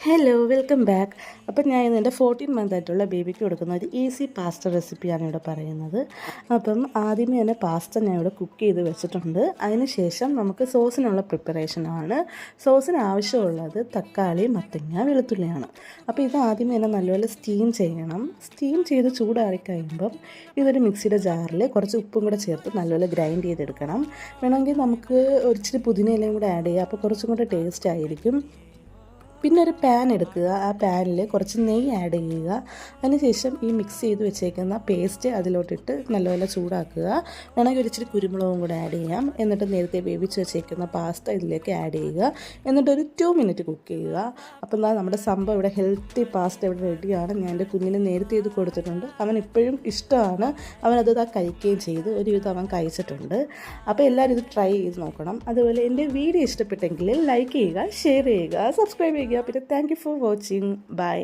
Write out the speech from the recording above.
Hello welcome back. അപ്പം ഞാൻ ഇന്ന് എൻ്റെ 14 മന്ത് ആയിട്ടുള്ള ബേബിക്ക് കൊടുക്കുന്ന ഒരു ഈസി പാസ്ത റെസിപ്പിയാണ് ഇവിടെ പറയുന്നത്. അപ്പം ആദ്യമേ തന്നെ പാസ്ത ഞാൻ ഇവിടെ കുക്ക് ചെയ്ത് വെച്ചിട്ടുണ്ട്. അതിന് ശേഷം നമുക്ക് സോസിനുള്ള പ്രിപ്പറേഷനാണ്. സോസിന് ആവശ്യമുള്ളത് തക്കാളി, മത്തങ്ങ, വെളുത്തുള്ളിയാണ്. അപ്പോൾ ഇത് ആദ്യമേ തന്നെ നല്ലപോലെ സ്റ്റീം ചെയ്യണം. സ്റ്റീം ചെയ്ത് ചൂടാറി കഴിയുമ്പം ഇതൊരു മിക്സിയുടെ ജാറിൽ കുറച്ച് ഉപ്പും കൂടെ ചേർത്ത് നല്ലപോലെ ഗ്രൈൻഡ് ചെയ്തെടുക്കണം. വേണമെങ്കിൽ നമുക്ക് ഒരിച്ചിരി പുതിനയിലയും കൂടെ ആഡ് ചെയ്യാം. അപ്പോൾ കുറച്ചും കൂടെ ടേസ്റ്റ് ആയിരിക്കും. പിന്നെ ഒരു പാൻ എടുക്കുക. ആ പാനിൽ കുറച്ച് നെയ്യ് ആഡ് ചെയ്യുക. അതിനുശേഷം ഈ മിക്സ് ചെയ്ത് വെച്ചേക്കുന്ന പേസ്റ്റ് അതിലോട്ടിട്ട് നല്ലപോലെ ചൂടാക്കുക. വേണമെങ്കിൽ ഒരിച്ചിരി കുരുമുളകും കൂടെ ആഡ് ചെയ്യാം. എന്നിട്ട് നേരത്തെ വേവിച്ച് വെച്ചേക്കുന്ന പാസ്ത ഇതിലേക്ക് ആഡ് ചെയ്യുക. എന്നിട്ടൊരു 2 മിനിറ്റ് കുക്ക് ചെയ്യുക. അപ്പം എന്താ നമ്മുടെ സംഭവം ഇവിടെ ഹെൽത്തി പാസ്ത ഇവിടെ റെഡിയാണ്. ഞാൻ എൻ്റെ കുഞ്ഞിന് നേരത്തെ ഇത് കൊടുത്തിട്ടുണ്ട്. അവൻ ഇപ്പോഴും ഇഷ്ടമാണ്. അവനത് കഴിക്കുകയും ചെയ്ത് ഒരുവിധം അവൻ കഴിച്ചിട്ടുണ്ട്. അപ്പോൾ എല്ലാവരും ഇത് ട്രൈ ചെയ്ത് നോക്കണം. അതുപോലെ എൻ്റെ വീഡിയോ ഇഷ്ടപ്പെട്ടെങ്കിൽ ലൈക്ക് ചെയ്യുക, ഷെയർ ചെയ്യുക, സബ്സ്ക്രൈബ് ചെയ്യുക. പിന്നെ thank you for watching. By.